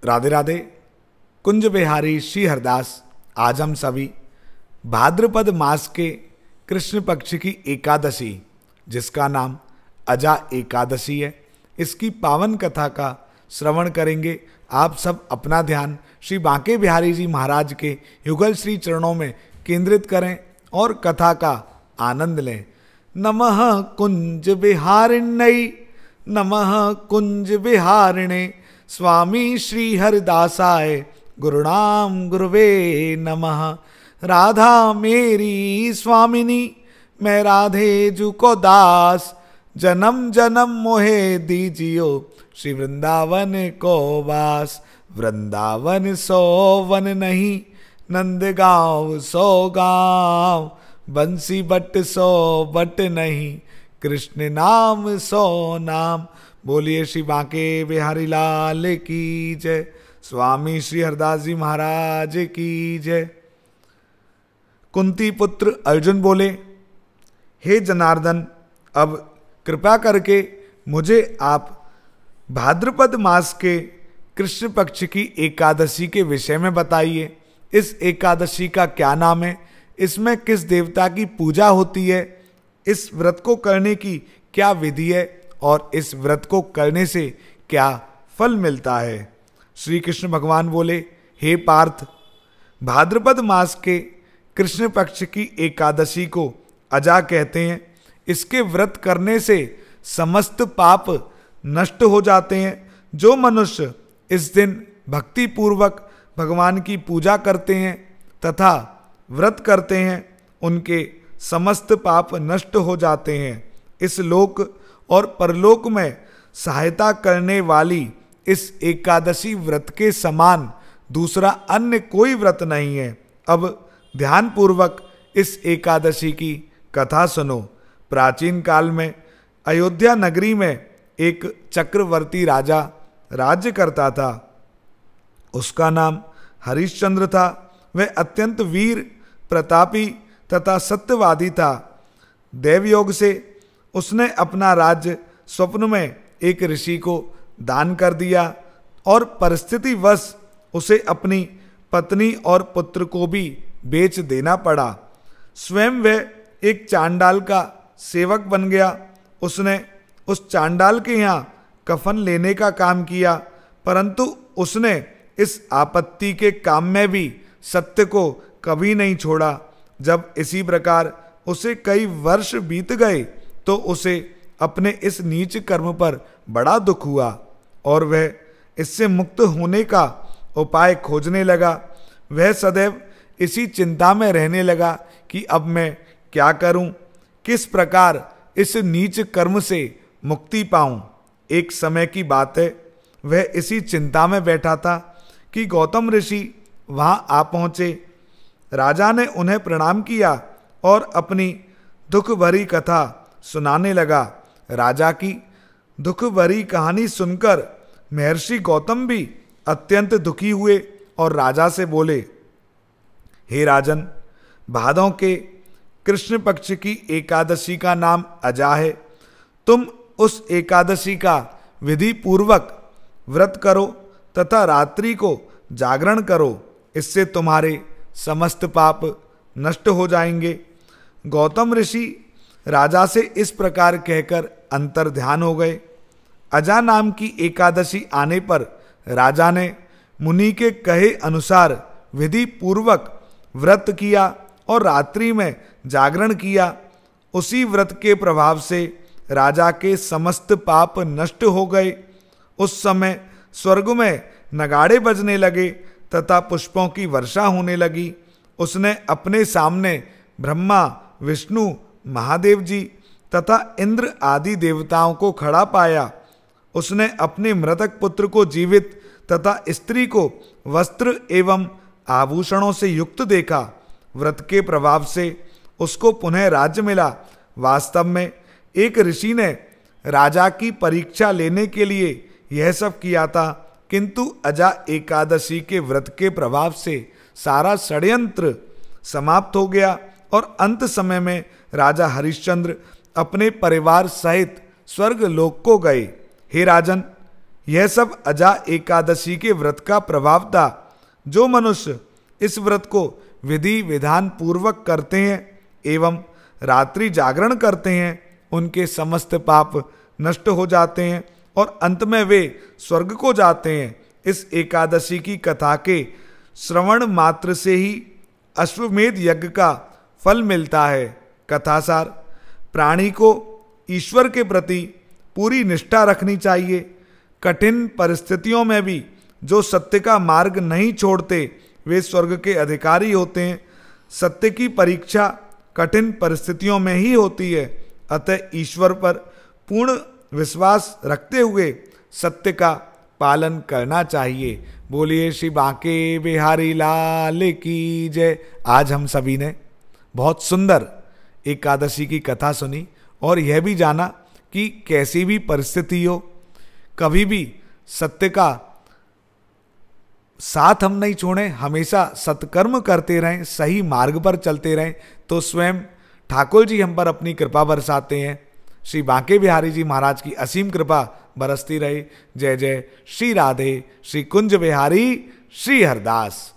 राधे राधे। कुंज बिहारी श्री हरदास, आज हम सभी भाद्रपद मास के कृष्ण पक्ष की एकादशी, जिसका नाम अजा एकादशी है, इसकी पावन कथा का श्रवण करेंगे। आप सब अपना ध्यान श्री बांके बिहारी जी महाराज के युगल श्री चरणों में केंद्रित करें और कथा का आनंद लें। नमः कुंज बिहारिण्यै, नमः कुंज बिहारिणे, स्वामी श्री हरिदासाय गुरुनाम गुरुवे नमः। राधा मेरी स्वामिनी, मैं राधे जू को दास, जन्म जन्म मोहे दीजियो, श्री वृंदावन को वास। वृंदावन सो वन नहीं, नंदगांव सो गांव, बंसी बट सो बट नहीं, कृष्ण नाम सो नाम। बोलिए श्री बांके बिहारी लाल की जय, स्वामी श्री हरदास जी महाराज की जय। कुंती पुत्र अर्जुन बोले, हे जनार्दन, अब कृपा करके मुझे आप भाद्रपद मास के कृष्ण पक्ष की एकादशी के विषय में बताइए। इस एकादशी का क्या नाम है, इसमें किस देवता की पूजा होती है, इस व्रत को करने की क्या विधि है और इस व्रत को करने से क्या फल मिलता है। श्री कृष्ण भगवान बोले, हे पार्थ, भाद्रपद मास के कृष्ण पक्ष की एकादशी को अजा कहते हैं। इसके व्रत करने से समस्त पाप नष्ट हो जाते हैं। जो मनुष्य इस दिन भक्ति पूर्वक भगवान की पूजा करते हैं तथा व्रत करते हैं, उनके समस्त पाप नष्ट हो जाते हैं। इस लोक और परलोक में सहायता करने वाली इस एकादशी व्रत के समान दूसरा अन्य कोई व्रत नहीं है। अब ध्यान पूर्वक इस एकादशी की कथा सुनो। प्राचीन काल में अयोध्या नगरी में एक चक्रवर्ती राजा राज्य करता था। उसका नाम हरिश्चंद्र था। वह अत्यंत वीर, प्रतापी तथा सत्यवादी था। देवयोग से उसने अपना राज्य स्वप्न में एक ऋषि को दान कर दिया और परिस्थितिवश उसे अपनी पत्नी और पुत्र को भी बेच देना पड़ा। स्वयं वह एक चांडाल का सेवक बन गया। उसने उस चांडाल के यहाँ कफन लेने का काम किया, परंतु उसने इस आपत्ति के काम में भी सत्य को कभी नहीं छोड़ा। जब इसी प्रकार उसे कई वर्ष बीत गए तो उसे अपने इस नीच कर्म पर बड़ा दुख हुआ और वह इससे मुक्त होने का उपाय खोजने लगा। वह सदैव इसी चिंता में रहने लगा कि अब मैं क्या करूं, किस प्रकार इस नीच कर्म से मुक्ति पाऊं। एक समय की बात है, वह इसी चिंता में बैठा था कि गौतम ऋषि वहां आ पहुंचे। राजा ने उन्हें प्रणाम किया और अपनी दुख भरी कथा सुनाने लगा। राजा की दुख भरी कहानी सुनकर महर्षि गौतम भी अत्यंत दुखी हुए और राजा से बोले, हे राजन, भादों के कृष्ण पक्ष की एकादशी का नाम अजा है। तुम उस एकादशी का विधि पूर्वक व्रत करो तथा रात्रि को जागरण करो। इससे तुम्हारे समस्त पाप नष्ट हो जाएंगे। गौतम ऋषि राजा से इस प्रकार कहकर अंतर ध्यान हो गए। अजा नाम की एकादशी आने पर राजा ने मुनि के कहे अनुसार विधि पूर्वक व्रत किया और रात्रि में जागरण किया। उसी व्रत के प्रभाव से राजा के समस्त पाप नष्ट हो गए। उस समय स्वर्ग में नगाड़े बजने लगे तथा पुष्पों की वर्षा होने लगी। उसने अपने सामने ब्रह्मा, विष्णु, महादेव जी तथा इंद्र आदि देवताओं को खड़ा पाया। उसने अपने मृतक पुत्र को जीवित तथा स्त्री को वस्त्र एवं आभूषणों से युक्त देखा। व्रत के प्रभाव से उसको पुनः राज्य मिला। वास्तव में एक ऋषि ने राजा की परीक्षा लेने के लिए यह सब किया था, किंतु अजा एकादशी के व्रत के प्रभाव से सारा षड्यंत्र समाप्त हो गया और अंत समय में राजा हरिश्चंद्र अपने परिवार सहित स्वर्ग लोक को गए। हे राजन, यह सब अजा एकादशी के व्रत का प्रभाव था। जो मनुष्य इस व्रत को विधि विधान पूर्वक करते हैं एवं रात्रि जागरण करते हैं, उनके समस्त पाप नष्ट हो जाते हैं और अंत में वे स्वर्ग को जाते हैं। इस एकादशी की कथा के श्रवण मात्र से ही अश्वमेध यज्ञ का फल मिलता है। कथासार: प्राणी को ईश्वर के प्रति पूरी निष्ठा रखनी चाहिए। कठिन परिस्थितियों में भी जो सत्य का मार्ग नहीं छोड़ते वे स्वर्ग के अधिकारी होते हैं। सत्य की परीक्षा कठिन परिस्थितियों में ही होती है, अतः ईश्वर पर पूर्ण विश्वास रखते हुए सत्य का पालन करना चाहिए। बोलिए श्री बांके बिहारी लाल की जय। आज हम सभी ने बहुत सुंदर एकादशी की कथा सुनी और यह भी जाना कि कैसी भी परिस्थिति हो, कभी भी सत्य का साथ हम नहीं छोड़ें, हमेशा सत्कर्म करते रहें, सही मार्ग पर चलते रहें, तो स्वयं ठाकुर जी हम पर अपनी कृपा बरसाते हैं। श्री बांके बिहारी जी महाराज की असीम कृपा बरसती रहे। जय जय श्री राधे, श्री कुंज बिहारी, श्री हरदास।